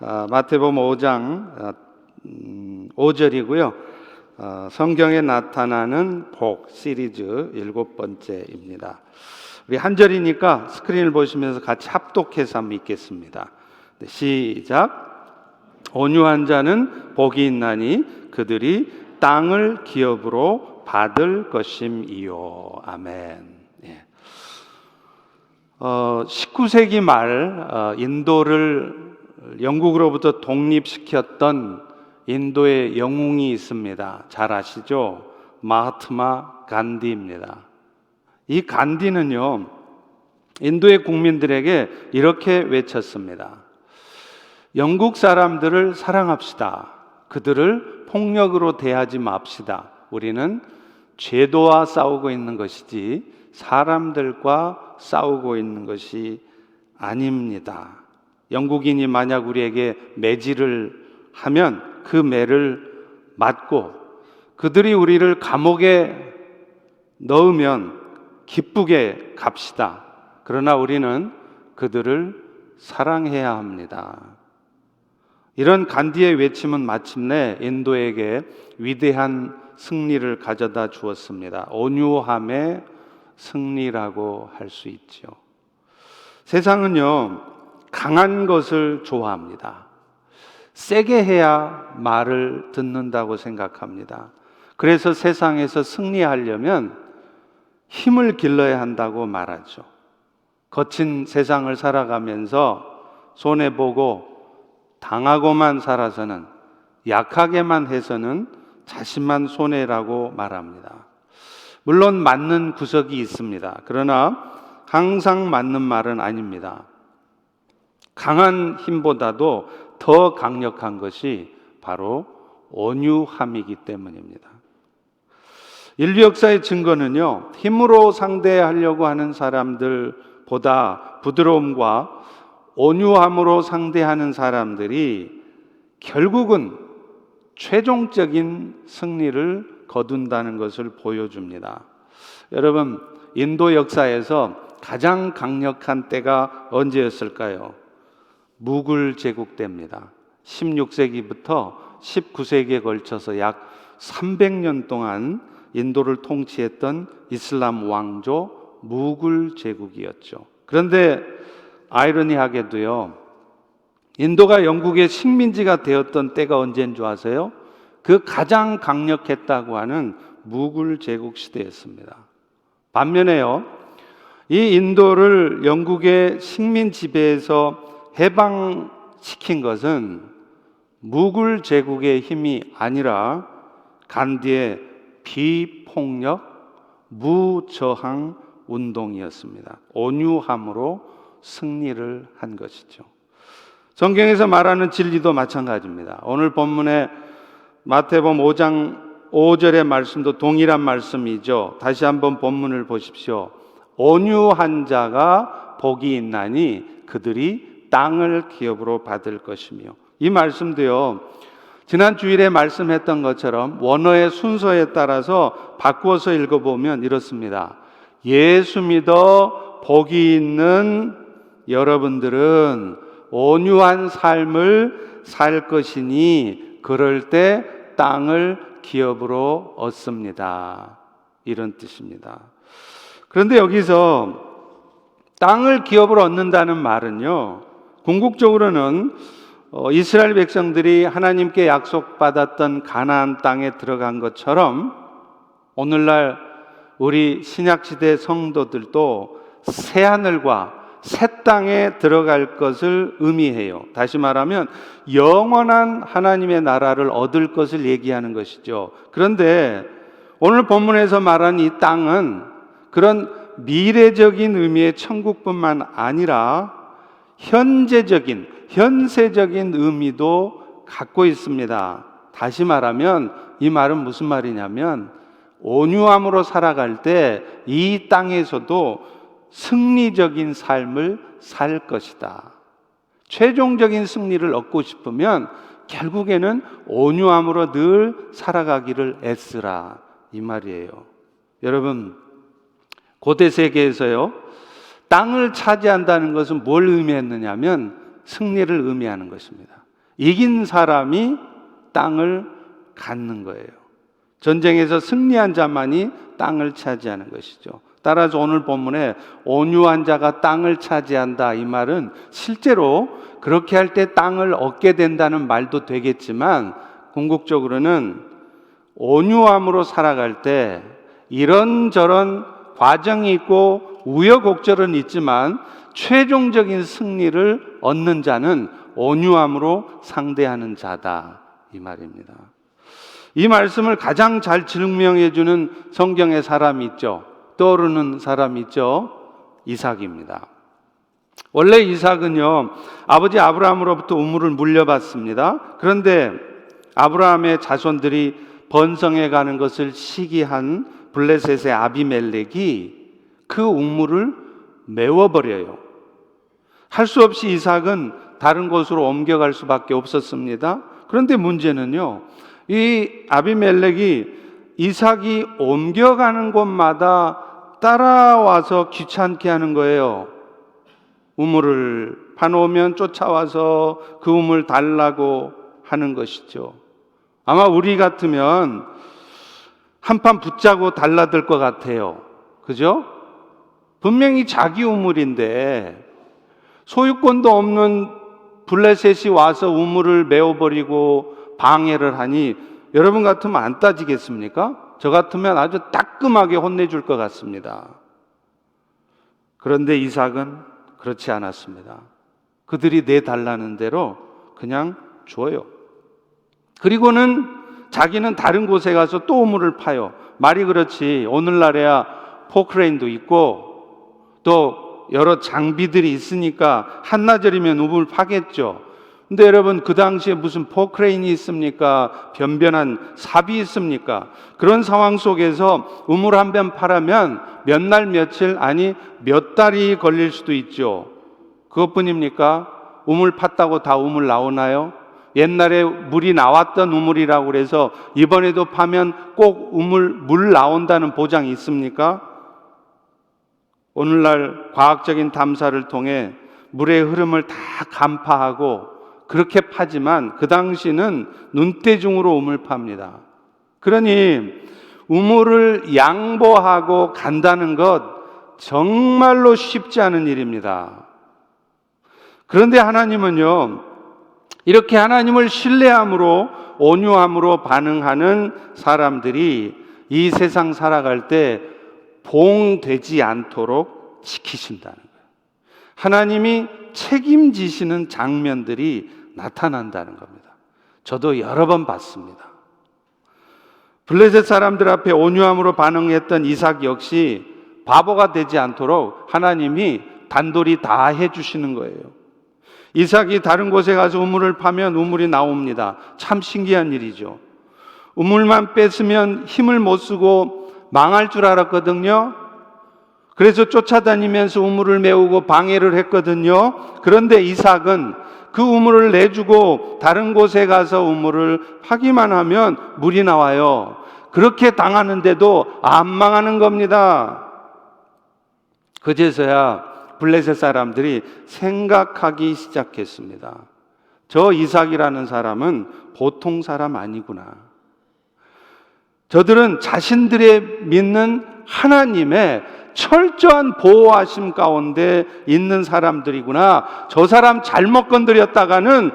마태복음 5장 5절이고요. 성경에 나타나는 복 시리즈 7번째입니다. 우리 한 절이니까 스크린을 보시면서 같이 합독해서 한번 읽겠습니다. 시작. 온유한 자는 복이 있나니 그들이 땅을 기업으로 받을 것임이요. 아멘. 19세기 말 인도를 영국으로부터 독립시켰던 인도의 영웅이 있습니다. 잘 아시죠? 마하트마 간디입니다. 이 간디는요, 인도의 국민들에게 이렇게 외쳤습니다. 영국 사람들을 사랑합시다. 그들을 폭력으로 대하지 맙시다. 우리는 죄도와 싸우고 있는 것이지 사람들과 싸우고 있는 것이 아닙니다. 영국인이 만약 우리에게 매질을 하면 그 매를 맞고 그들이 우리를 감옥에 넣으면 기쁘게 갑시다. 그러나 우리는 그들을 사랑해야 합니다. 이런 간디의 외침은 마침내 인도에게 위대한 승리를 가져다 주었습니다. 온유함의 승리라고 할 수 있죠. 세상은요, 강한 것을 좋아합니다. 세게 해야 말을 듣는다고 생각합니다. 그래서 세상에서 승리하려면 힘을 길러야 한다고 말하죠. 거친 세상을 살아가면서 손해보고 당하고만 살아서는, 약하게만 해서는 자신만 손해라고 말합니다. 물론 맞는 구석이 있습니다. 그러나 항상 맞는 말은 아닙니다. 강한 힘보다도 더 강력한 것이 바로 온유함이기 때문입니다. 인류 역사의 증거는요, 힘으로 상대하려고 하는 사람들보다 부드러움과 온유함으로 상대하는 사람들이 결국은 최종적인 승리를 거둔다는 것을 보여줍니다. 여러분, 인도 역사에서 가장 강력한 때가 언제였을까요? 무굴 제국 때입니다. 16세기부터 19세기에 걸쳐서 약 300년 동안 인도를 통치했던 이슬람 왕조 무굴 제국이었죠. 그런데 아이러니하게도요, 인도가 영국의 식민지가 되었던 때가 언제인 줄 아세요? 그 가장 강력했다고 하는 무굴 제국 시대였습니다. 반면에요, 이 인도를 영국의 식민 지배에서 해방시킨 것은 무굴 제국의 힘이 아니라 간디의 비폭력, 무저항 운동이었습니다. 온유함으로 승리를 한 것이죠. 성경에서 말하는 진리도 마찬가지입니다. 오늘 본문의 마태복음 5장 5절의 말씀도 동일한 말씀이죠. 다시 한번 본문을 보십시오. 온유한 자가 복이 있나니 그들이 땅을 기업으로 받을 것이며, 이 말씀도요, 지난 주일에 말씀했던 것처럼 원어의 순서에 따라서 바꾸어서 읽어보면 이렇습니다. 예수 믿어 복이 있는 여러분들은 온유한 삶을 살 것이니 그럴 때 땅을 기업으로 얻습니다. 이런 뜻입니다. 그런데 여기서 땅을 기업으로 얻는다는 말은요, 궁극적으로는 이스라엘 백성들이 하나님께 약속받았던 가나안 땅에 들어간 것처럼 오늘날 우리 신약시대 성도들도 새하늘과 새 땅에 들어갈 것을 의미해요. 다시 말하면 영원한 하나님의 나라를 얻을 것을 얘기하는 것이죠. 그런데 오늘 본문에서 말하는 이 땅은 그런 미래적인 의미의 천국뿐만 아니라 현세적인 의미도 갖고 있습니다. 다시 말하면 이 말은 무슨 말이냐면 온유함으로 살아갈 때 이 땅에서도 승리적인 삶을 살 것이다. 최종적인 승리를 얻고 싶으면 결국에는 온유함으로 늘 살아가기를 애쓰라, 이 말이에요. 여러분, 고대 세계에서요, 땅을 차지한다는 것은 뭘 의미했느냐면 승리를 의미하는 것입니다. 이긴 사람이 땅을 갖는 거예요. 전쟁에서 승리한 자만이 땅을 차지하는 것이죠. 따라서 오늘 본문에 온유한 자가 땅을 차지한다, 이 말은 실제로 그렇게 할 때 땅을 얻게 된다는 말도 되겠지만, 궁극적으로는 온유함으로 살아갈 때 이런저런 과정이 있고 우여곡절은 있지만 최종적인 승리를 얻는 자는 온유함으로 상대하는 자다, 이 말입니다. 이 말씀을 가장 잘 증명해 주는 성경의 사람이 있죠. 떠오르는 사람이 있죠. 이삭입니다. 원래 이삭은요, 아버지 아브라함으로부터 우물을 물려받습니다. 그런데 아브라함의 자손들이 번성해 가는 것을 시기한 블레셋의 아비멜렉이 그 우물을 메워버려요. 할 수 없이 이삭은 다른 곳으로 옮겨갈 수밖에 없었습니다. 그런데 문제는요, 이 아비멜렉이 이삭이 옮겨가는 곳마다 따라와서 귀찮게 하는 거예요. 우물을 파놓으면 쫓아와서 그 우물 달라고 하는 것이죠. 아마 우리 같으면 한판 붙자고 달라들 것 같아요. 그죠? 분명히 자기 우물인데 소유권도 없는 블레셋이 와서 우물을 메워버리고 방해를 하니 여러분 같으면 안 따지겠습니까? 저 같으면 아주 따끔하게 혼내줄 것 같습니다. 그런데 이삭은 그렇지 않았습니다. 그들이 내달라는 대로 그냥 줘요. 그리고는 자기는 다른 곳에 가서 또 우물을 파요. 말이 그렇지, 오늘날에야 포크레인도 있고 또 여러 장비들이 있으니까 한나절이면 우물 파겠죠. 근데 여러분, 그 당시에 무슨 포크레인이 있습니까? 변변한 삽이 있습니까? 그런 상황 속에서 우물 한 번 파려면 몇 날 며칠, 아니 몇 달이 걸릴 수도 있죠. 그것뿐입니까? 우물 팠다고 다 우물 나오나요? 옛날에 물이 나왔던 우물이라고 그래서 이번에도 파면 꼭 물 나온다는 보장이 있습니까? 오늘날 과학적인 탐사를 통해 물의 흐름을 다 간파하고 그렇게 파지만 그 당시는 눈대중으로 우물 팝니다. 그러니 우물을 양보하고 간다는 것 정말로 쉽지 않은 일입니다. 그런데 하나님은요, 이렇게 하나님을 신뢰함으로 온유함으로 반응하는 사람들이 이 세상 살아갈 때 봉되지 않도록 지키신다는 거예요. 하나님이 책임지시는 장면들이 나타난다는 겁니다. 저도 여러 번 봤습니다. 블레셋 사람들 앞에 온유함으로 반응했던 이삭 역시 바보가 되지 않도록 하나님이 단돌이 다 해주시는 거예요. 이삭이 다른 곳에 가서 우물을 파면 우물이 나옵니다. 참 신기한 일이죠. 우물만 뺐으면 힘을 못 쓰고 망할 줄 알았거든요. 그래서 쫓아다니면서 우물을 메우고 방해를 했거든요. 그런데 이삭은 그 우물을 내주고 다른 곳에 가서 우물을 파기만 하면 물이 나와요. 그렇게 당하는데도 안 망하는 겁니다. 그제서야 블레셋 사람들이 생각하기 시작했습니다. 저 이삭이라는 사람은 보통 사람 아니구나. 저들은 자신들의 믿는 하나님의 철저한 보호하심 가운데 있는 사람들이구나. 저 사람 잘못 건드렸다가는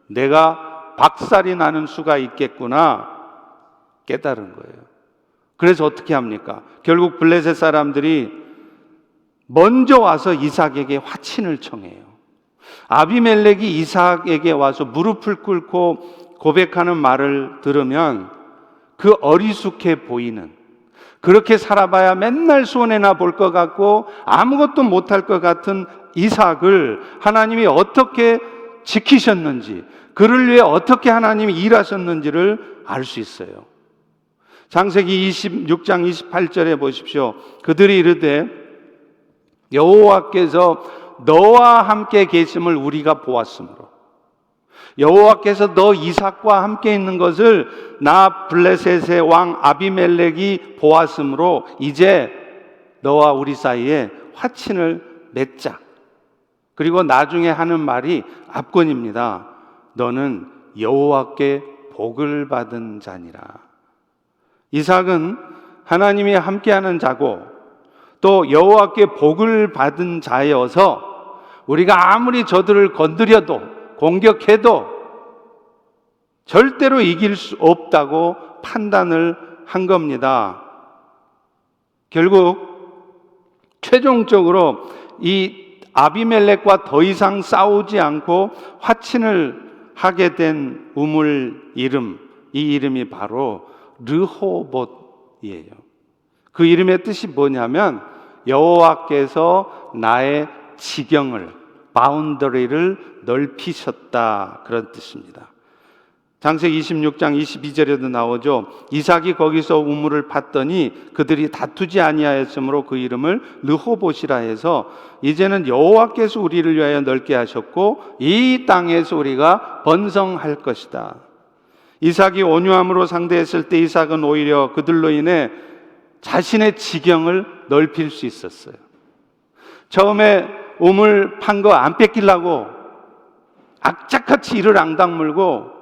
내가 박살이 나는 수가 있겠구나 깨달은 거예요. 그래서 어떻게 합니까? 결국 블레셋 사람들이 먼저 와서 이삭에게 화친을 청해요. 아비멜렉이 이삭에게 와서 무릎을 꿇고 고백하는 말을 들으면 그 어리숙해 보이는, 그렇게 살아봐야 맨날 손해나 볼 것 같고 아무것도 못할 것 같은 이삭을 하나님이 어떻게 지키셨는지, 그를 위해 어떻게 하나님이 일하셨는지를 알 수 있어요. 창세기 26장 28절에 보십시오. 그들이 이르되 여호와께서 너와 함께 계심을 우리가 보았으므로, 여호와께서 너 이삭과 함께 있는 것을 나 블레셋의 왕 아비멜렉이 보았으므로 이제 너와 우리 사이에 화친을 맺자. 그리고 나중에 하는 말이 압권입니다. 너는 여호와께 복을 받은 자니라. 이삭은 하나님이 함께하는 자고 또 여호와께 복을 받은 자여서 우리가 아무리 저들을 건드려도 공격해도 절대로 이길 수 없다고 판단을 한 겁니다. 결국 최종적으로 이 아비멜렉과 더 이상 싸우지 않고 화친을 하게 된 우물 이름, 이 이름이 바로 르호봇이에요. 그 이름의 뜻이 뭐냐면 여호와께서 나의 지경을, 바운더리를 넓히셨다, 그런 뜻입니다. 창세기 26장 22절에도 나오죠. 이삭이 거기서 우물을 팠더니 그들이 다투지 아니하였으므로 그 이름을 르호봇이라 해서 이제는 여호와께서 우리를 위하여 넓게 하셨고 이 땅에서 우리가 번성할 것이다. 이삭이 온유함으로 상대했을 때 이삭은 오히려 그들로 인해 자신의 지경을 넓힐 수 있었어요. 처음에 우물 판 거 안 뺏기려고 악착같이 이를 앙당 물고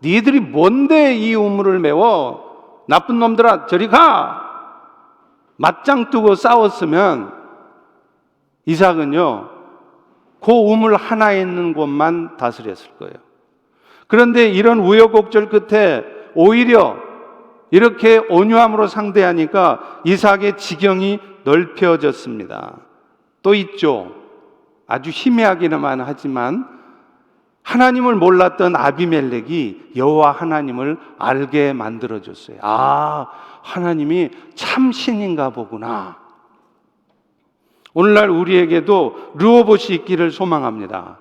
니들이 뭔데 이 우물을 메워? 나쁜 놈들아 저리 가! 맞짱 뜨고 싸웠으면 이삭은요 그 우물 하나에 있는 곳만 다스렸을 거예요. 그런데 이런 우여곡절 끝에 오히려 이렇게 온유함으로 상대하니까 이삭의 지경이 넓혀졌습니다. 또 있죠. 아주 희미하기만 하지만 하나님을 몰랐던 아비멜렉이 여호와 하나님을 알게 만들어줬어요. 아, 하나님이 참 신인가 보구나. 오늘날 우리에게도 르호봇이 있기를 소망합니다.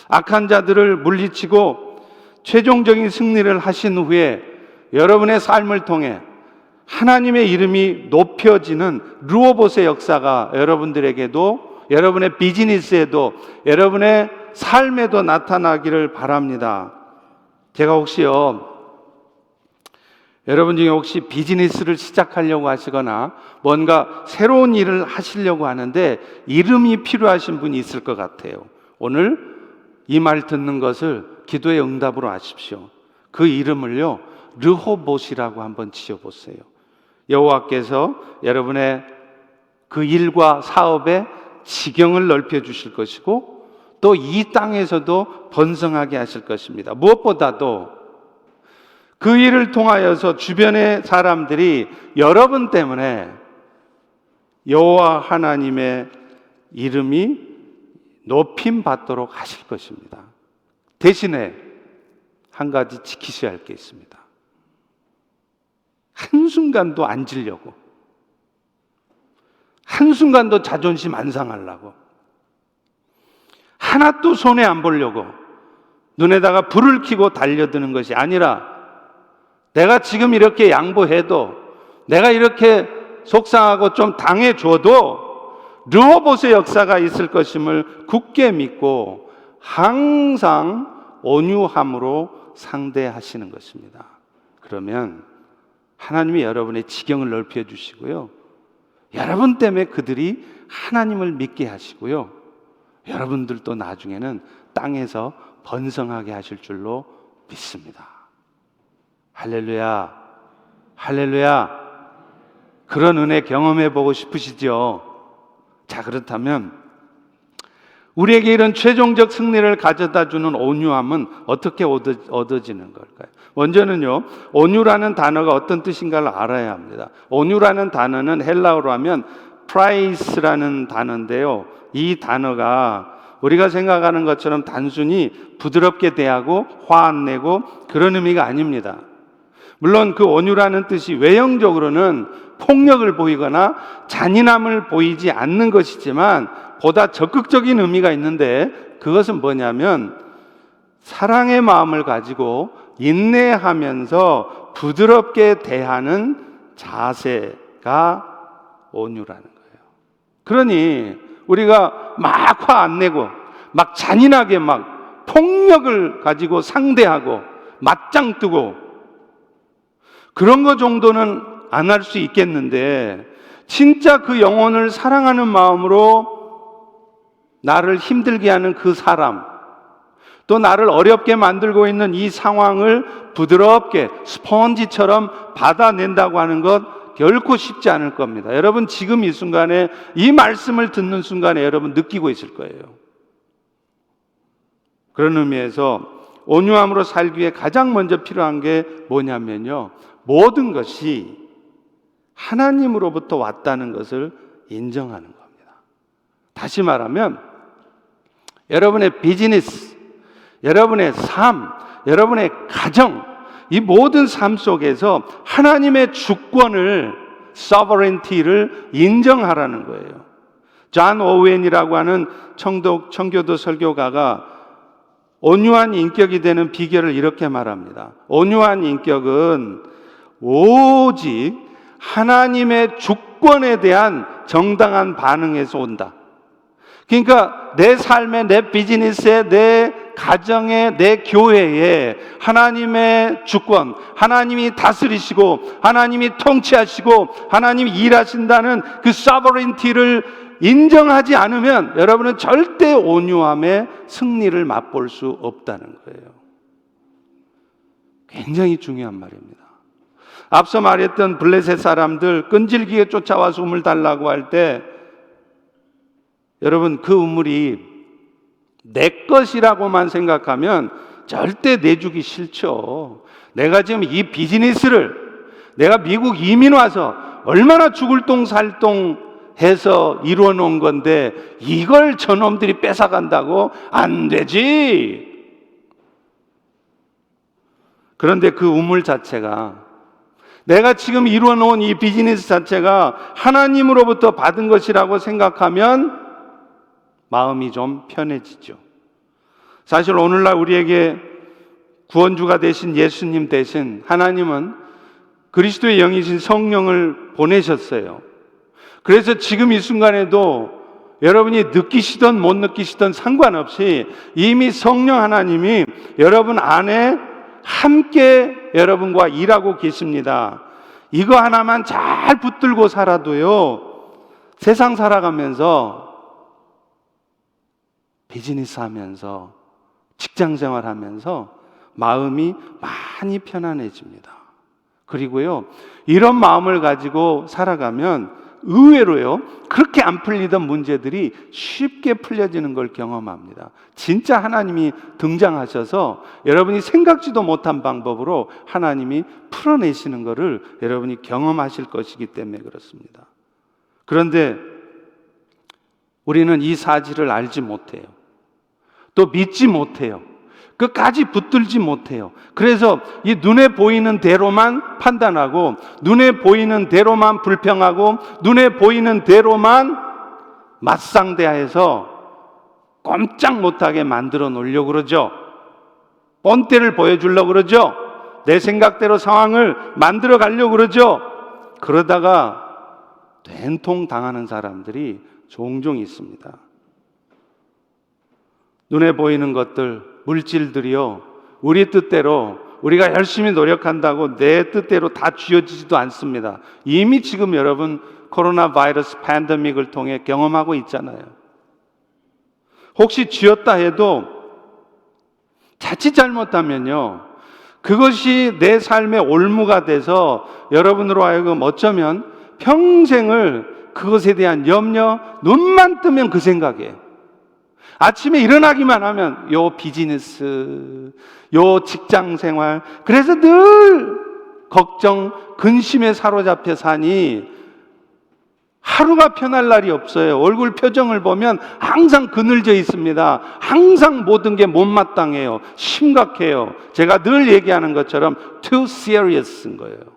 악한 자들을 물리치고 최종적인 승리를 하신 후에 여러분의 삶을 통해 하나님의 이름이 높여지는 르호봇의 역사가 여러분들에게도, 여러분의 비즈니스에도, 여러분의 삶에도 나타나기를 바랍니다. 제가 혹시요, 여러분 중에 혹시 비즈니스를 시작하려고 하시거나 뭔가 새로운 일을 하시려고 하는데 이름이 필요하신 분이 있을 것 같아요. 오늘 이 말 듣는 것을 기도의 응답으로 하십시오. 그 이름을요, 르호봇이라고 한번 지어보세요. 여호와께서 여러분의 그 일과 사업에 지경을 넓혀 주실 것이고 또 이 땅에서도 번성하게 하실 것입니다. 무엇보다도 그 일을 통하여서 주변의 사람들이 여러분 때문에 여호와 하나님의 이름이 높임 받도록 하실 것입니다. 대신에 한 가지 지키셔야 할 게 있습니다. 한순간도 안 지려고, 한순간도 자존심 안 상하려고, 하나도 손해 안 보려고 눈에다가 불을 켜고 달려드는 것이 아니라 내가 지금 이렇게 양보해도, 내가 이렇게 속상하고 좀 당해줘도 르호봇의 역사가 있을 것임을 굳게 믿고 항상 온유함으로 상대하시는 것입니다. 그러면 하나님이 여러분의 지경을 넓혀 주시고요, 여러분 때문에 그들이 하나님을 믿게 하시고요, 여러분들도 나중에는 땅에서 번성하게 하실 줄로 믿습니다. 할렐루야, 할렐루야. 그런 은혜 경험해 보고 싶으시죠? 자, 그렇다면 우리에게 이런 최종적 승리를 가져다 주는 온유함은 어떻게 얻어지는 걸까요? 먼저는요, 온유라는 단어가 어떤 뜻인가를 알아야 합니다. 온유라는 단어는 헬라어로 하면 프라이스라는 단어인데요, 이 단어가 우리가 생각하는 것처럼 단순히 부드럽게 대하고 화 안 내고 그런 의미가 아닙니다. 물론 그 온유라는 뜻이 외형적으로는 폭력을 보이거나 잔인함을 보이지 않는 것이지만 보다 적극적인 의미가 있는데, 그것은 뭐냐면 사랑의 마음을 가지고 인내하면서 부드럽게 대하는 자세가 온유라는 거예요. 그러니 우리가 막 화 안 내고 막 잔인하게 막 폭력을 가지고 상대하고 맞짱 뜨고 그런 거 정도는 안 할 수 있겠는데, 진짜 그 영혼을 사랑하는 마음으로 나를 힘들게 하는 그 사람, 또 나를 어렵게 만들고 있는 이 상황을 부드럽게 스펀지처럼 받아낸다고 하는 것 결코 쉽지 않을 겁니다. 여러분 지금 이 순간에 이 말씀을 듣는 순간에 여러분 느끼고 있을 거예요. 그런 의미에서 온유함으로 살기 위해 가장 먼저 필요한 게 뭐냐면요, 모든 것이 하나님으로부터 왔다는 것을 인정하는 겁니다. 다시 말하면 여러분의 비즈니스, 여러분의 삶, 여러분의 가정, 이 모든 삶 속에서 하나님의 주권을, sovereignty를 인정하라는 거예요. 존 오웬이라고 하는 청교도 설교가가 온유한 인격이 되는 비결을 이렇게 말합니다. 온유한 인격은 오직 하나님의 주권에 대한 정당한 반응에서 온다. 그러니까 내 삶에, 내 비즈니스에, 내 가정에, 내 교회에 하나님의 주권, 하나님이 다스리시고 하나님이 통치하시고 하나님이 일하신다는 그 sovereignty를 인정하지 않으면 여러분은 절대 온유함의 승리를 맛볼 수 없다는 거예요. 굉장히 중요한 말입니다. 앞서 말했던 블레셋 사람들 끈질기게 쫓아와서 우물 달라고 할 때 여러분 그 우물이 내 것이라고만 생각하면 절대 내주기 싫죠. 내가 지금 이 비즈니스를 내가 미국 이민 와서 얼마나 죽을 똥 살 똥 해서 이루어 놓은 건데 이걸 저놈들이 뺏어간다고? 안 되지. 그런데 그 우물 자체가, 내가 지금 이루어 놓은 이 비즈니스 자체가 하나님으로부터 받은 것이라고 생각하면 마음이 좀 편해지죠. 사실 오늘날 우리에게 구원주가 되신 예수님 대신 하나님은 그리스도의 영이신 성령을 보내셨어요. 그래서 지금 이 순간에도 여러분이 느끼시든 못 느끼시든 상관없이 이미 성령 하나님이 여러분 안에 함께 여러분과 일하고 계십니다. 이거 하나만 잘 붙들고 살아도요, 세상 살아가면서 비즈니스 하면서 직장 생활하면서 마음이 많이 편안해집니다. 그리고요, 이런 마음을 가지고 살아가면 의외로요, 그렇게 안 풀리던 문제들이 쉽게 풀려지는 걸 경험합니다. 진짜 하나님이 등장하셔서 여러분이 생각지도 못한 방법으로 하나님이 풀어내시는 것을 여러분이 경험하실 것이기 때문에 그렇습니다. 그런데 우리는 이 사실을 알지 못해요. 또 믿지 못해요. 끝까지 붙들지 못해요. 그래서 이 눈에 보이는 대로만 판단하고, 눈에 보이는 대로만 불평하고, 눈에 보이는 대로만 맞상대해서 꼼짝 못하게 만들어 놓으려고 그러죠. 뻔때를 보여주려고 그러죠. 내 생각대로 상황을 만들어 가려고 그러죠. 그러다가 된통 당하는 사람들이 종종 있습니다. 눈에 보이는 것들, 물질들이요, 우리 뜻대로 우리가 열심히 노력한다고 내 뜻대로 다 쥐어지지도 않습니다. 이미 지금 여러분 코로나 바이러스 팬데믹을 통해 경험하고 있잖아요. 혹시 쥐었다 해도 자칫 잘못하면요, 그것이 내 삶의 올무가 돼서 여러분으로 하여금 어쩌면 평생을 그것에 대한 염려, 눈만 뜨면 그 생각이에요. 아침에 일어나기만 하면 요 비즈니스, 요 직장 생활, 그래서 늘 걱정, 근심에 사로잡혀 사니 하루가 편할 날이 없어요. 얼굴 표정을 보면 항상 그늘져 있습니다. 항상 모든 게 못마땅해요. 심각해요. 제가 늘 얘기하는 것처럼 too serious인 거예요.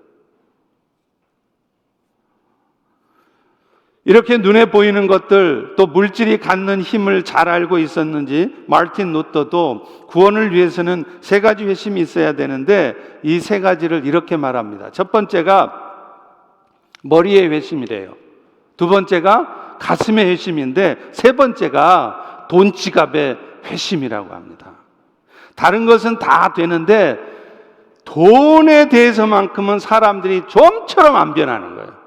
이렇게 눈에 보이는 것들, 또 물질이 갖는 힘을 잘 알고 있었는지 마르틴 루터도 구원을 위해서는 세 가지 회심이 있어야 되는데 이 세 가지를 이렇게 말합니다. 첫 번째가 머리의 회심이래요. 두 번째가 가슴의 회심인데 세 번째가 돈 지갑의 회심이라고 합니다. 다른 것은 다 되는데 돈에 대해서만큼은 사람들이 좀처럼 안 변하는 거예요.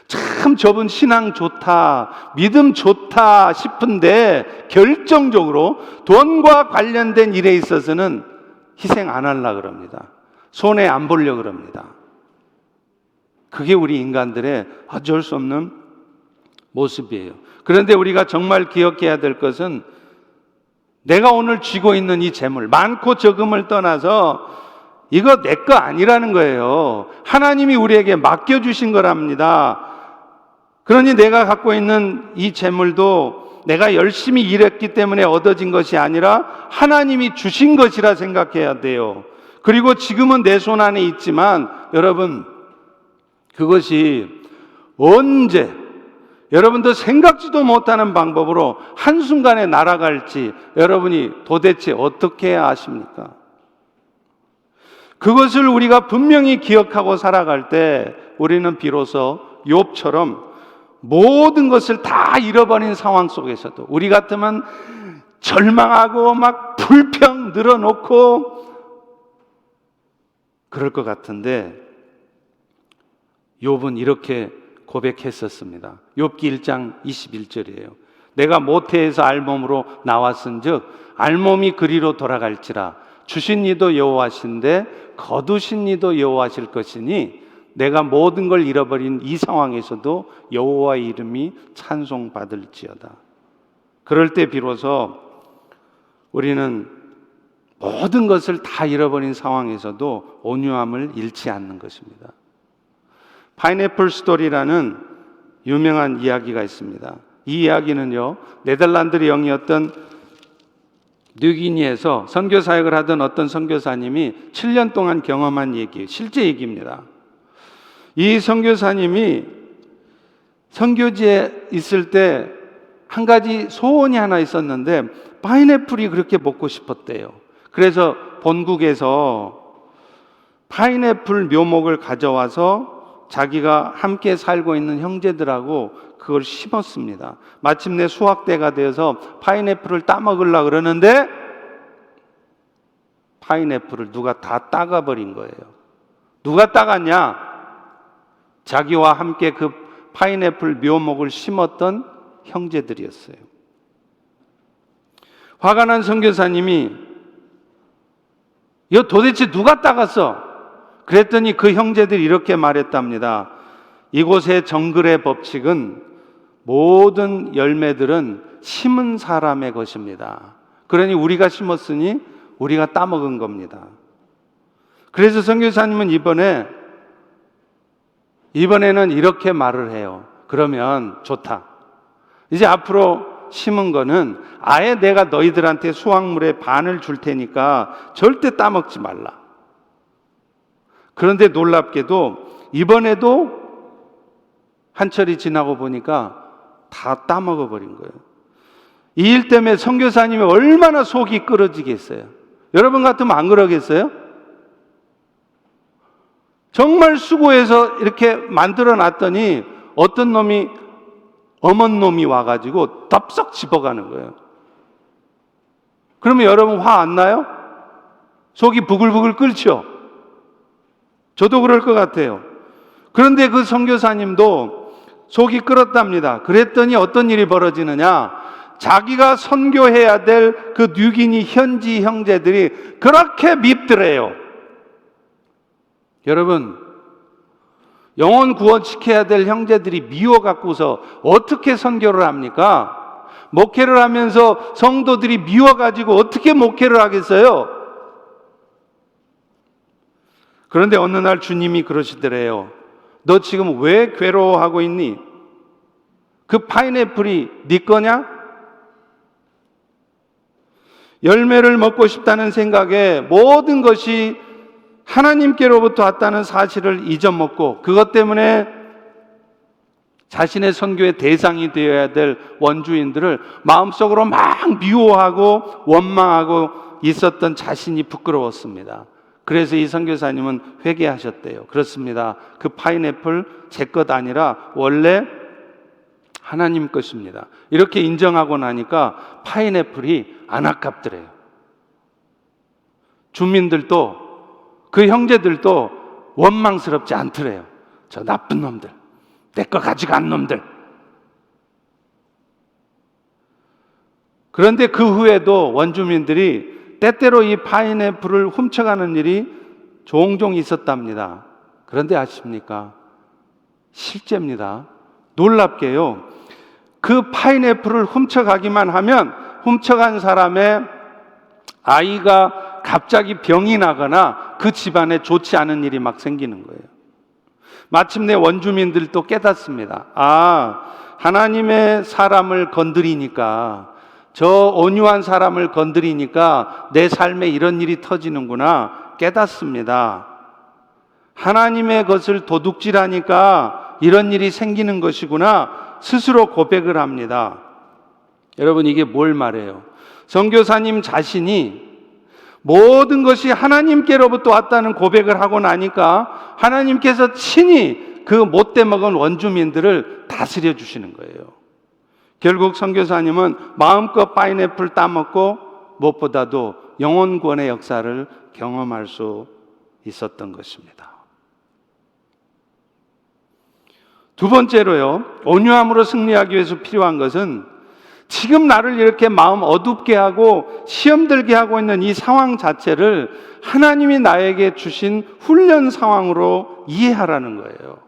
참 저분 신앙 좋다, 믿음 좋다 싶은데 결정적으로 돈과 관련된 일에 있어서는 희생 안 하려고 그럽니다. 손해 안 보려고 그럽니다. 그게 우리 인간들의 어쩔 수 없는 모습이에요. 그런데 우리가 정말 기억해야 될 것은 내가 오늘 쥐고 있는 이 재물, 많고 적음을 떠나서 이거 내 거 아니라는 거예요. 하나님이 우리에게 맡겨주신 거랍니다. 그러니 내가 갖고 있는 이 재물도 내가 열심히 일했기 때문에 얻어진 것이 아니라 하나님이 주신 것이라 생각해야 돼요. 그리고 지금은 내 손 안에 있지만 여러분, 그것이 언제 여러분도 생각지도 못하는 방법으로 한순간에 날아갈지 여러분이 도대체 어떻게 해야 아십니까? 그것을 우리가 분명히 기억하고 살아갈 때 우리는 비로소 욥처럼 모든 것을 다 잃어버린 상황 속에서도 우리 같으면 절망하고 막 불평 늘어놓고 그럴 것 같은데 욥은 이렇게 고백했었습니다. 욥기 1장 21절이에요. 내가 모태에서 알몸으로 나왔은즉 알몸이 그리로 돌아갈지라 주신 이도 여호와신데 거두신 이도 여호와실 것이니 내가 모든 걸 잃어버린 이 상황에서도 여호와의 이름이 찬송받을지어다. 그럴 때 비로소 우리는 모든 것을 다 잃어버린 상황에서도 온유함을 잃지 않는 것입니다. 파인애플 스토리라는 유명한 이야기가 있습니다. 이 이야기는요, 네덜란드 영이었던 뉴기니에서 선교 사역을 하던 어떤 선교사님이 7년 동안 경험한 얘기예요. 실제 얘기입니다. 이 선교사님이 선교지에 있을 때 한 가지 소원이 하나 있었는데 파인애플이 그렇게 먹고 싶었대요. 그래서 본국에서 파인애플 묘목을 가져와서 자기가 함께 살고 있는 형제들하고 그걸 심었습니다. 마침내 수확 때가 되어서 파인애플을 따먹으려고 그러는데 파인애플을 누가 다 따가버린 거예요. 누가 따갔냐? 자기와 함께 그 파인애플 묘목을 심었던 형제들이었어요. 화가 난 선교사님이 이거 도대체 누가 따갔어? 그랬더니 그 형제들이 이렇게 말했답니다. 이곳의 정글의 법칙은 모든 열매들은 심은 사람의 것입니다. 그러니 우리가 심었으니 우리가 따먹은 겁니다. 그래서 선교사님은 이번에는 이렇게 말을 해요. 그러면 좋다. 이제 앞으로 심은 거는 아예 내가 너희들한테 수확물의 반을 줄 테니까 절대 따먹지 말라. 그런데 놀랍게도 이번에도 한철이 지나고 보니까 다 따먹어 버린 거예요. 이 일 때문에 선교사님이 얼마나 속이 끓어지겠어요. 여러분 같으면 안 그러겠어요? 정말 수고해서 이렇게 만들어 놨더니 어떤 놈이 엄한 놈이 와가지고 덥석 집어가는 거예요. 그러면 여러분 화 안 나요? 속이 부글부글 끓죠? 저도 그럴 것 같아요. 그런데 그 선교사님도 속이 끓었답니다. 그랬더니 어떤 일이 벌어지느냐? 자기가 선교해야 될 그 뉴기니 현지 형제들이 그렇게 밉더래요. 여러분, 영혼 구원시켜야 될 형제들이 미워갖고서 어떻게 선교를 합니까? 목회를 하면서 성도들이 미워가지고 어떻게 목회를 하겠어요? 그런데 어느 날 주님이 그러시더래요. 너 지금 왜 괴로워하고 있니? 그 파인애플이 네 거냐? 열매를 먹고 싶다는 생각에 모든 것이 하나님께로부터 왔다는 사실을 잊어먹고 그것 때문에 자신의 선교의 대상이 되어야 될 원주인들을 마음속으로 막 미워하고 원망하고 있었던 자신이 부끄러웠습니다. 그래서 이 선교사님은 회개하셨대요. 그렇습니다. 그 파인애플 제 것 아니라 원래 하나님 것입니다. 이렇게 인정하고 나니까 파인애플이 안 아깝더래요. 주민들도 그 형제들도 원망스럽지 않더래요. 저 나쁜 놈들, 내 거 가져간 놈들. 그런데 그 후에도 원주민들이 때때로 이 파인애플을 훔쳐가는 일이 종종 있었답니다. 그런데 아십니까? 실제입니다. 놀랍게요. 그 파인애플을 훔쳐가기만 하면 훔쳐간 사람의 아이가 갑자기 병이 나거나 그 집안에 좋지 않은 일이 막 생기는 거예요. 마침내 원주민들도 깨닫습니다. 아, 하나님의 사람을 건드리니까, 저 온유한 사람을 건드리니까 내 삶에 이런 일이 터지는구나 깨닫습니다. 하나님의 것을 도둑질하니까 이런 일이 생기는 것이구나 스스로 고백을 합니다. 여러분, 이게 뭘 말해요? 선교사님 자신이 모든 것이 하나님께로부터 왔다는 고백을 하고 나니까 하나님께서 친히 그 못돼 먹은 원주민들을 다스려 주시는 거예요. 결국 선교사님은 마음껏 파인애플 따먹고 무엇보다도 영혼 구원의 역사를 경험할 수 있었던 것입니다. 두 번째로요, 온유함으로 승리하기 위해서 필요한 것은 지금 나를 이렇게 마음 어둡게 하고 시험 들게 하고 있는 이 상황 자체를 하나님이 나에게 주신 훈련 상황으로 이해하라는 거예요.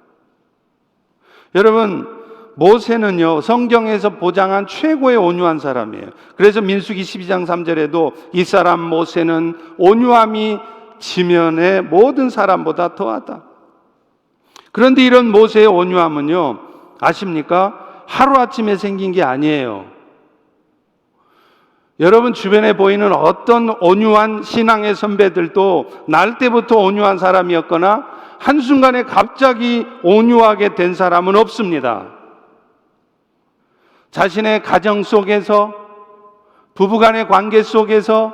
여러분, 모세는요, 성경에서 보장한 최고의 온유한 사람이에요. 그래서 민수기 12장 3절에도 이 사람 모세는 온유함이 지면의 모든 사람보다 더하다. 그런데 이런 모세의 온유함은요, 아십니까? 하루아침에 생긴 게 아니에요. 여러분 주변에 보이는 어떤 온유한 신앙의 선배들도 날 때부터 온유한 사람이었거나 한순간에 갑자기 온유하게 된 사람은 없습니다. 자신의 가정 속에서, 부부간의 관계 속에서,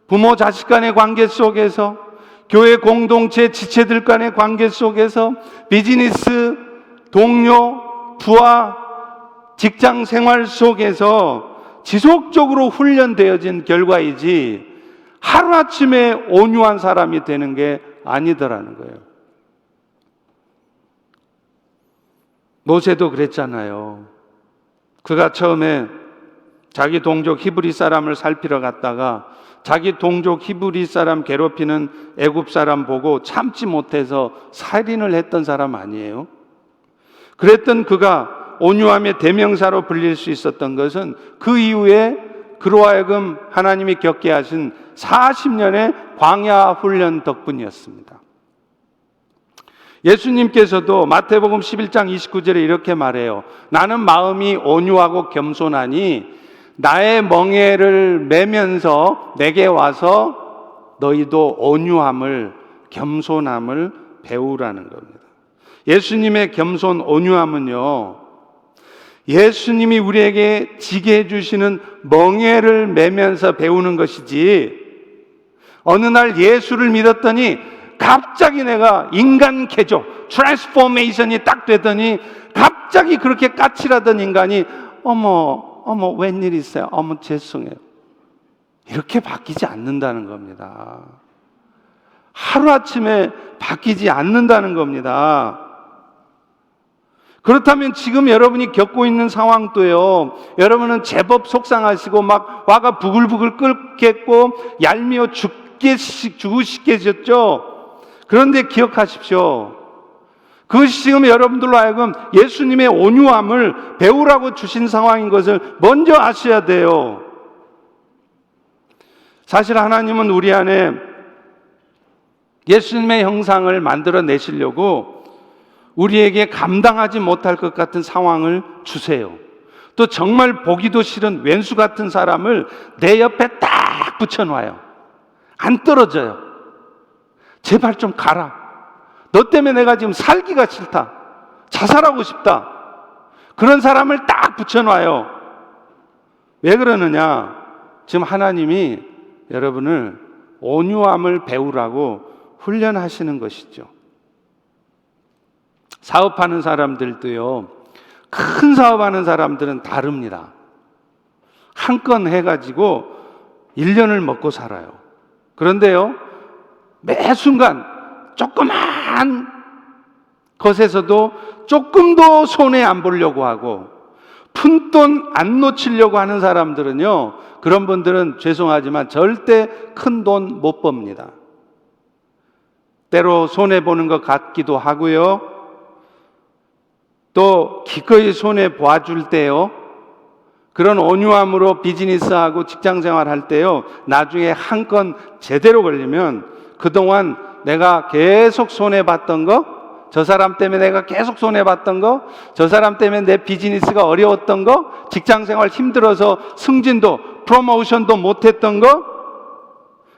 부모 자식 간의 관계 속에서, 교회 공동체 지체들 간의 관계 속에서, 비즈니스, 동료, 부하, 직장 생활 속에서 지속적으로 훈련되어진 결과이지 하루아침에 온유한 사람이 되는 게 아니더라는 거예요. 모세도 그랬잖아요. 그가 처음에 자기 동족 히브리 사람을 살피러 갔다가 자기 동족 히브리 사람 괴롭히는 애굽 사람 보고 참지 못해서 살인을 했던 사람 아니에요? 그랬던 그가 온유함의 대명사로 불릴 수 있었던 것은 그 이후에 그로 하여금 하나님이 겪게 하신 40년의 광야 훈련 덕분이었습니다. 예수님께서도 마태복음 11장 29절에 이렇게 말해요. 나는 마음이 온유하고 겸손하니 나의 멍에를 매면서 내게 와서 너희도 온유함을, 겸손함을 배우라는 겁니다. 예수님의 겸손 온유함은요, 예수님이 우리에게 지게 해주시는 멍에를 매면서 배우는 것이지, 어느 날 예수를 믿었더니 갑자기 내가 인간 개조, 트랜스포메이션이 딱 되더니 갑자기 그렇게 까칠하던 인간이 어머 웬일 있어요? 어머 죄송해요. 이렇게 바뀌지 않는다는 겁니다. 하루아침에 바뀌지 않는다는 겁니다. 그렇다면 지금 여러분이 겪고 있는 상황도요, 여러분은 제법 속상하시고 막 화가 부글부글 끓겠고 얄미워 죽고 싶겠죠. 그런데 기억하십시오. 그것이 지금 여러분들로 하여금 예수님의 온유함을 배우라고 주신 상황인 것을 먼저 아셔야 돼요. 사실 하나님은 우리 안에 예수님의 형상을 만들어 내시려고 우리에게 감당하지 못할 것 같은 상황을 주세요. 또 정말 보기도 싫은 왼수 같은 사람을 내 옆에 딱 붙여놔요. 안 떨어져요. 제발 좀 가라. 너 때문에 내가 지금 살기가 싫다. 자살하고 싶다. 그런 사람을 딱 붙여놔요. 왜 그러느냐? 지금 하나님이 여러분을 온유함을 배우라고 훈련하시는 것이죠. 사업하는 사람들도요, 큰 사업하는 사람들은 다릅니다. 한 건 해가지고 1년을 먹고 살아요. 그런데요, 매 순간 조그만 것에서도 조금도 손해 안 보려고 하고 푼돈 안 놓치려고 하는 사람들은요, 그런 분들은 죄송하지만 절대 큰 돈 못 법니다. 때로 손해보는 것 같기도 하고요, 또 기꺼이 손해 봐줄 때요, 그런 온유함으로 비즈니스하고 직장생활 할 때요, 나중에 한 건 제대로 걸리면 그동안 내가 계속 손해봤던 거, 저 사람 때문에 내가 계속 손해봤던 거, 저 사람 때문에 내 비즈니스가 어려웠던 거, 직장생활 힘들어서 승진도 프로모션도 못했던 거,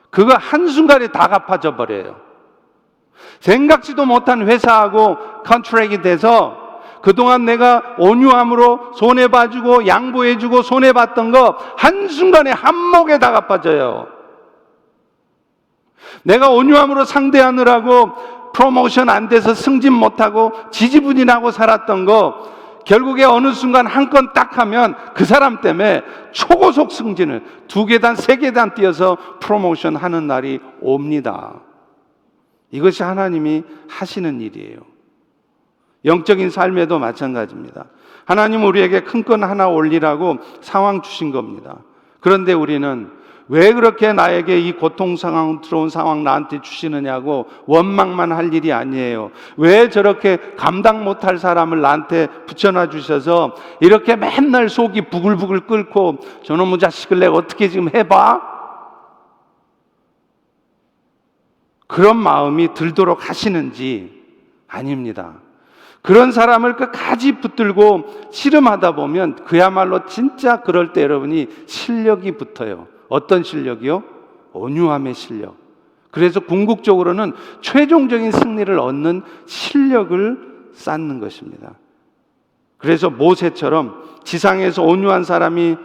그거 한순간에 다 갚아져 버려요. 생각지도 못한 회사하고 컨트랙이 돼서 그동안 내가 온유함으로 손해봐주고 양보해주고 손해봤던 거 한순간에 한몫에 다 갚아져요. 내가 온유함으로 상대하느라고 프로모션 안 돼서 승진 못하고 지지부진하고 살았던 거 결국에 어느 순간 한 건 딱 하면 그 사람 때문에 초고속 승진을 2계단 3계단 뛰어서 프로모션 하는 날이 옵니다. 이것이 하나님이 하시는 일이에요. 영적인 삶에도 마찬가지입니다. 하나님은 우리에게 큰 건 하나 올리라고 상황 주신 겁니다. 그런데 우리는 왜 그렇게 나에게 이 고통스러운 상황 나한테 주시느냐고 원망만 할 일이 아니에요. 왜 저렇게 감당 못할 사람을 나한테 붙여놔 주셔서 이렇게 맨날 속이 부글부글 끓고 저놈의 자식을 내가 어떻게 지금 해봐? 그런 마음이 들도록 하시는지 아닙니다. 그런 사람을 끝까지 붙들고 씨름하다 보면 그야말로 진짜 그럴 때 여러분이 실력이 붙어요. 어떤 실력이요? 온유함의 실력. 그래서 궁극적으로는 최종적인 승리를 얻는 실력을 쌓는 것입니다. 그래서 모세처럼 지상에서 온유한 사람이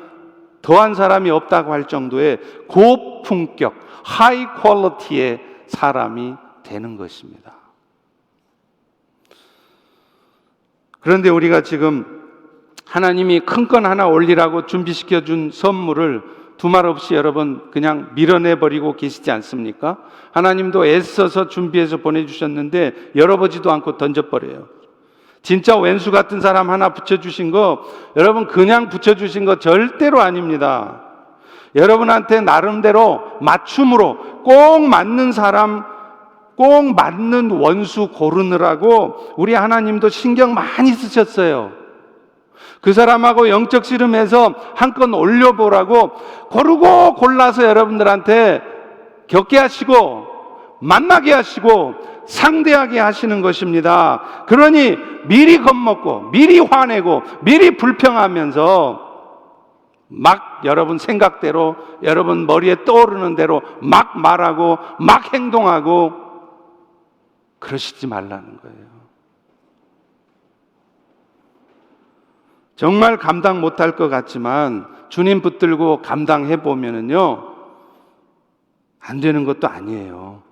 더한 사람이 없다고 할 정도의 고품격, 하이 퀄리티의 사람이 되는 것입니다. 그런데 우리가 지금 하나님이 큰 건 하나 올리라고 준비시켜 준 선물을 두말 없이 여러분 그냥 밀어내버리고 계시지 않습니까? 하나님도 애써서 준비해서 보내주셨는데 열어보지도 않고 던져버려요. 진짜 왼수 같은 사람 하나 붙여주신 거, 여러분 그냥 붙여주신 거 절대로 아닙니다. 여러분한테 나름대로 맞춤으로 꼭 맞는 사람, 꼭 맞는 원수 고르느라고 우리 하나님도 신경 많이 쓰셨어요. 그 사람하고 영적 씨름해서 한 건 올려보라고 고르고 골라서 여러분들한테 겪게 하시고 만나게 하시고 상대하게 하시는 것입니다. 그러니 미리 겁먹고 미리 화내고 미리 불평하면서 막 여러분 생각대로 여러분 머리에 떠오르는 대로 막 말하고 막 행동하고 그러시지 말라는 거예요. 정말 감당 못할 것 같지만 주님 붙들고 감당해 보면은요, 안 되는 것도 아니에요.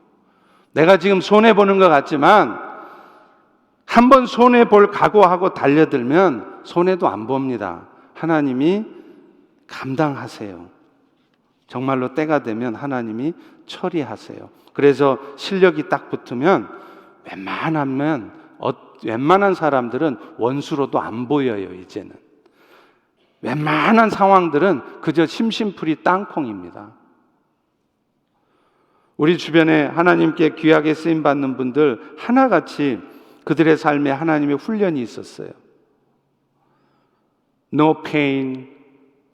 내가 지금 손해보는 것 같지만 한번 손해볼 각오하고 달려들면 손해도 안 봅니다. 하나님이 감당하세요. 정말로 때가 되면 하나님이 처리하세요. 그래서 실력이 딱 붙으면 웬만한 사람들은 원수로도 안 보여요. 이제는 웬만한 상황들은 그저 심심풀이 땅콩입니다. 우리 주변에 하나님께 귀하게 쓰임받는 분들 하나같이 그들의 삶에 하나님의 훈련이 있었어요. No pain,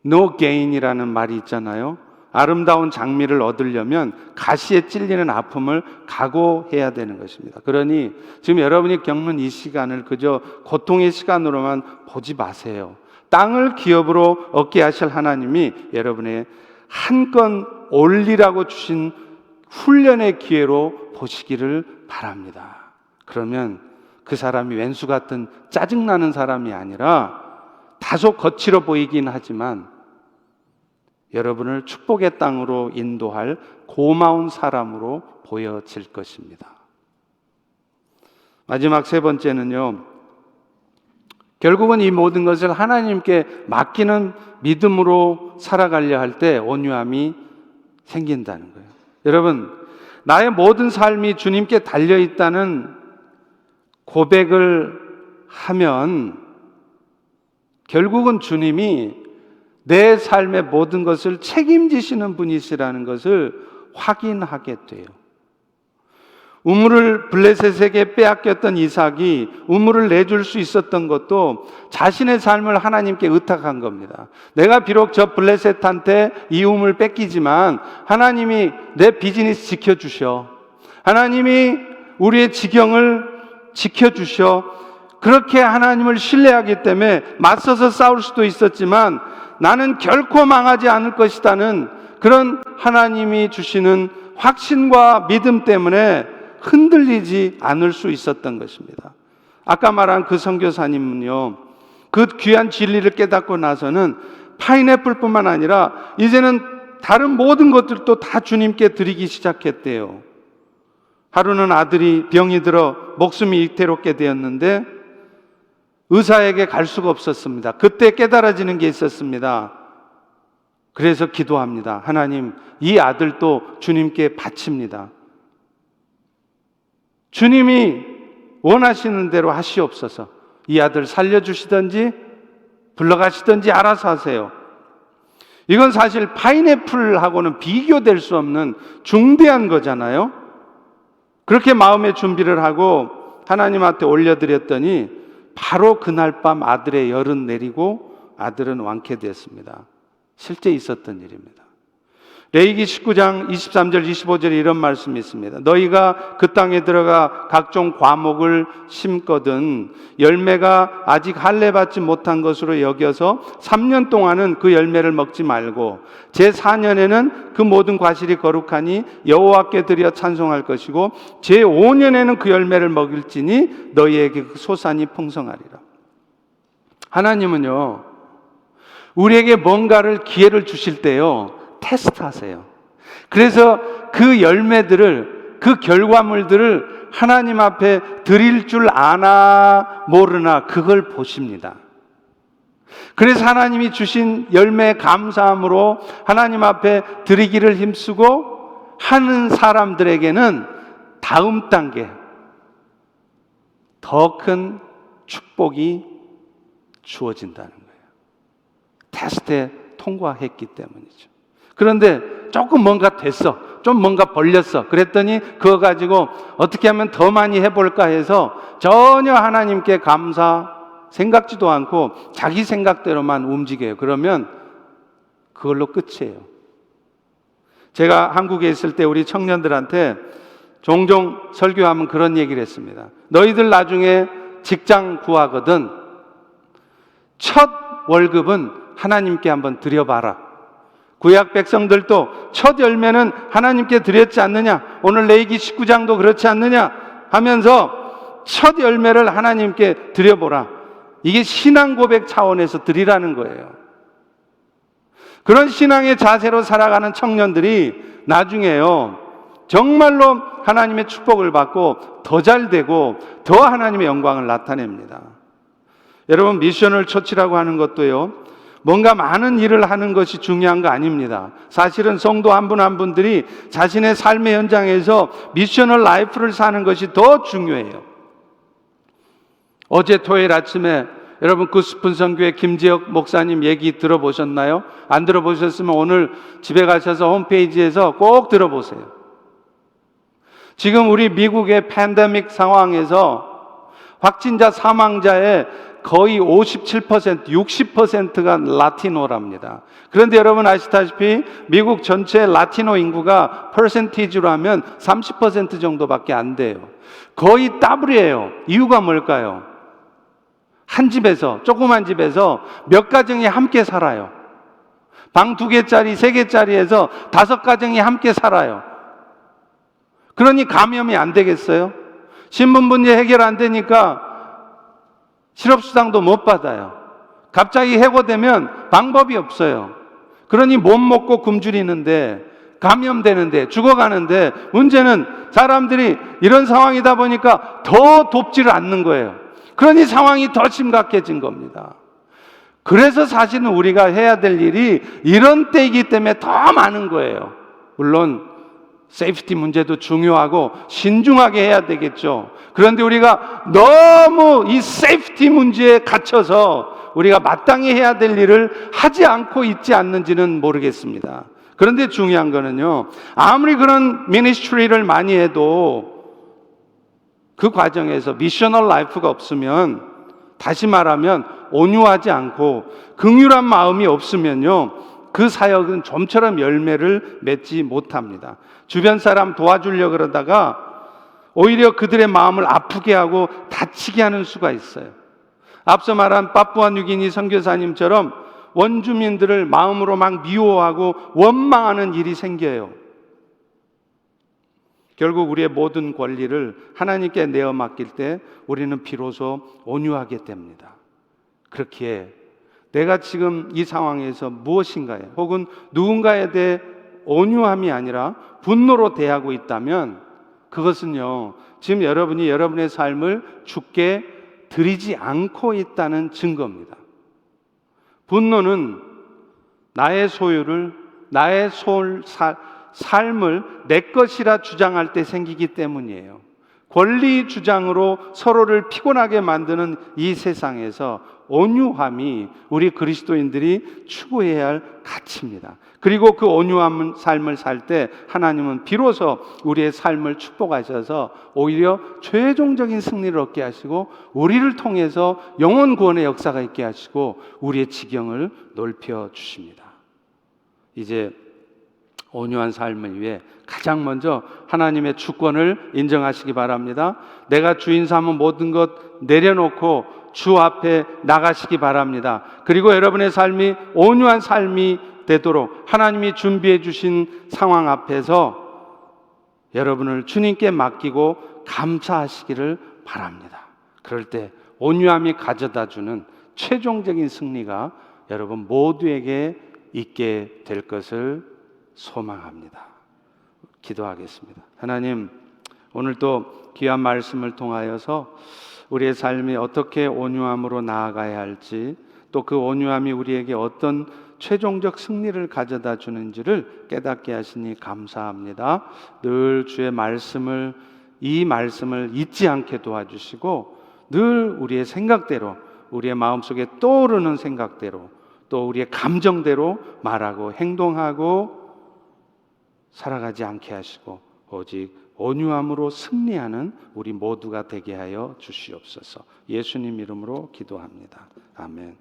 no gain이라는 말이 있잖아요. 아름다운 장미를 얻으려면 가시에 찔리는 아픔을 각오해야 되는 것입니다. 그러니 지금 여러분이 겪는 이 시간을 그저 고통의 시간으로만 보지 마세요. 땅을 기업으로 얻게 하실 하나님이 여러분의 한 건 올리라고 주신 훈련의 기회로 보시기를 바랍니다. 그러면 그 사람이 왼수 같은 짜증나는 사람이 아니라 다소 거칠어 보이긴 하지만 여러분을 축복의 땅으로 인도할 고마운 사람으로 보여질 것입니다. 마지막 세 번째는요, 결국은 이 모든 것을 하나님께 맡기는 믿음으로 살아가려 할 때 온유함이 생긴다는 거예요. 여러분, 나의 모든 삶이 주님께 달려있다는 고백을 하면 결국은 주님이 내 삶의 모든 것을 책임지시는 분이시라는 것을 확인하게 돼요. 우물을 블레셋에게 빼앗겼던 이삭이 우물을 내줄 수 있었던 것도 자신의 삶을 하나님께 의탁한 겁니다. 내가 비록 저 블레셋한테 이 우물 뺏기지만 하나님이 내 비즈니스 지켜주셔. 하나님이 우리의 지경을 지켜주셔. 그렇게 하나님을 신뢰하기 때문에 맞서서 싸울 수도 있었지만 나는 결코 망하지 않을 것이라는 그런 하나님이 주시는 확신과 믿음 때문에 흔들리지 않을 수 있었던 것입니다. 아까 말한 그 선교사님은요, 그 귀한 진리를 깨닫고 나서는 파인애플뿐만 아니라 이제는 다른 모든 것들도 다 주님께 드리기 시작했대요. 하루는 아들이 병이 들어 목숨이 위태롭게 되었는데 의사에게 갈 수가 없었습니다. 그때 깨달아지는 게 있었습니다. 그래서 기도합니다. 하나님, 이 아들도 주님께 바칩니다. 주님이 원하시는 대로 하시옵소서. 이 아들 살려주시든지 불러가시든지 알아서 하세요. 이건 사실 파인애플하고는 비교될 수 없는 중대한 거잖아요. 그렇게 마음의 준비를 하고 하나님한테 올려드렸더니 바로 그날 밤 아들의 열은 내리고 아들은 완쾌되었습니다. 실제 있었던 일입니다. 레위기 19장 23절 25절에 이런 말씀이 있습니다. 너희가 그 땅에 들어가 각종 과목을 심거든 열매가 아직 할례 받지 못한 것으로 여겨서 3년 동안은 그 열매를 먹지 말고 제4년에는 그 모든 과실이 거룩하니 여호와께 드려 찬송할 것이고 제5년에는 그 열매를 먹일지니 너희에게 그 소산이 풍성하리라. 하나님은요, 우리에게 뭔가를 기회를 주실 때요, 테스트하세요. 그래서 그 열매들을, 그 결과물들을 하나님 앞에 드릴 줄 아나 모르나 그걸 보십니다. 그래서 하나님이 주신 열매에 감사함으로 하나님 앞에 드리기를 힘쓰고 하는 사람들에게는 다음 단계 더 큰 축복이 주어진다는 거예요. 테스트에 통과했기 때문이죠. 그런데 조금 뭔가 됐어. 좀 뭔가 벌렸어. 그랬더니 그거 가지고 어떻게 하면 더 많이 해볼까 해서 전혀 하나님께 감사 생각지도 않고 자기 생각대로만 움직여요. 그러면 그걸로 끝이에요. 제가 한국에 있을 때 우리 청년들한테 종종 설교하면 그런 얘기를 했습니다. 너희들 나중에 직장 구하거든 첫 월급은 하나님께 한번 드려봐라. 구약 백성들도 첫 열매는 하나님께 드렸지 않느냐? 오늘 레위기 19장도 그렇지 않느냐? 하면서 첫 열매를 하나님께 드려보라. 이게 신앙 고백 차원에서 드리라는 거예요. 그런 신앙의 자세로 살아가는 청년들이 나중에요, 정말로 하나님의 축복을 받고 더 잘 되고 더 하나님의 영광을 나타냅니다. 여러분, 미션을 처치라고 하는 것도요, 뭔가 많은 일을 하는 것이 중요한 거 아닙니다. 사실은 성도 한 분 한 분들이 자신의 삶의 현장에서 미셔널 라이프를 사는 것이 더 중요해요. 어제 토요일 아침에 여러분 구스푼 선교회 김지혁 목사님 얘기 들어보셨나요? 안 들어보셨으면 오늘 집에 가셔서 홈페이지에서 꼭 들어보세요. 지금 우리 미국의 팬데믹 상황에서 확진자 사망자의 거의 57%, 60%가 라티노랍니다. 그런데 여러분 아시다시피 미국 전체 라티노 인구가 퍼센티지로 하면 30% 정도밖에 안 돼요. 거의 더블이에요. 이유가 뭘까요? 한 집에서, 조그만 집에서 몇 가정이 함께 살아요. 방 2개짜리, 3개짜리에서 5가정이 함께 살아요. 그러니 감염이 안 되겠어요? 신분 문제 해결 안 되니까 실업수당도 못 받아요. 갑자기 해고되면 방법이 없어요. 그러니 못 먹고 굶주리는데, 감염되는데, 죽어가는데, 문제는 사람들이 이런 상황이다 보니까 더 돕지를 않는 거예요. 그러니 상황이 더 심각해진 겁니다. 그래서 사실은 우리가 해야 될 일이 이런 때이기 때문에 더 많은 거예요. 물론 세이프티 문제도 중요하고 신중하게 해야 되겠죠. 그런데 우리가 너무 이 세이프티 문제에 갇혀서 우리가 마땅히 해야 될 일을 하지 않고 있지 않는지는 모르겠습니다. 그런데 중요한 거는요, 아무리 그런 미니스트리를 많이 해도 그 과정에서 미셔널 라이프가 없으면, 다시 말하면 온유하지 않고 긍휼한 마음이 없으면요, 그 사역은 좀처럼 열매를 맺지 못합니다. 주변 사람 도와주려고 그러다가 오히려 그들의 마음을 아프게 하고 다치게 하는 수가 있어요. 앞서 말한 파푸아뉴기니 선교사님처럼 원주민들을 마음으로 막 미워하고 원망하는 일이 생겨요. 결국 우리의 모든 권리를 하나님께 내어 맡길 때 우리는 비로소 온유하게 됩니다. 그렇기에 내가 지금 이 상황에서 무엇인가에, 혹은 누군가에 대해 온유함이 아니라 분노로 대하고 있다면 그것은요, 지금 여러분이 여러분의 삶을 주께 드리지 않고 있다는 증거입니다. 분노는 나의 소유를, 나의 삶을 내 것이라 주장할 때 생기기 때문이에요. 권리 주장으로 서로를 피곤하게 만드는 이 세상에서 온유함이 우리 그리스도인들이 추구해야 할 가치입니다. 그리고 그 온유한 삶을 살 때 하나님은 비로소 우리의 삶을 축복하셔서 오히려 최종적인 승리를 얻게 하시고 우리를 통해서 영혼 구원의 역사가 있게 하시고 우리의 지경을 넓혀 주십니다. 이제 온유한 삶을 위해 가장 먼저 하나님의 주권을 인정하시기 바랍니다. 내가 주인 삼은 모든 것 내려놓고 주 앞에 나가시기 바랍니다. 그리고 여러분의 삶이 온유한 삶이 되도록 하나님이 준비해 주신 상황 앞에서 여러분을 주님께 맡기고 감사하시기를 바랍니다. 그럴 때 온유함이 가져다 주는 최종적인 승리가 여러분 모두에게 있게 될 것을 소망합니다. 기도하겠습니다. 하나님, 오늘도 귀한 말씀을 통하여서 우리의 삶이 어떻게 온유함으로 나아가야 할지, 또 그 온유함이 우리에게 어떤 최종적 승리를 가져다 주는지를 깨닫게 하시니 감사합니다. 늘 주의 말씀을, 이 말씀을 잊지 않게 도와주시고 늘 우리의 생각대로, 우리의 마음속에 떠오르는 생각대로, 또 우리의 감정대로 말하고 행동하고 살아가지 않게 하시고 오직 온유함으로 승리하는 우리 모두가 되게 하여 주시옵소서. 예수님 이름으로 기도합니다. 아멘.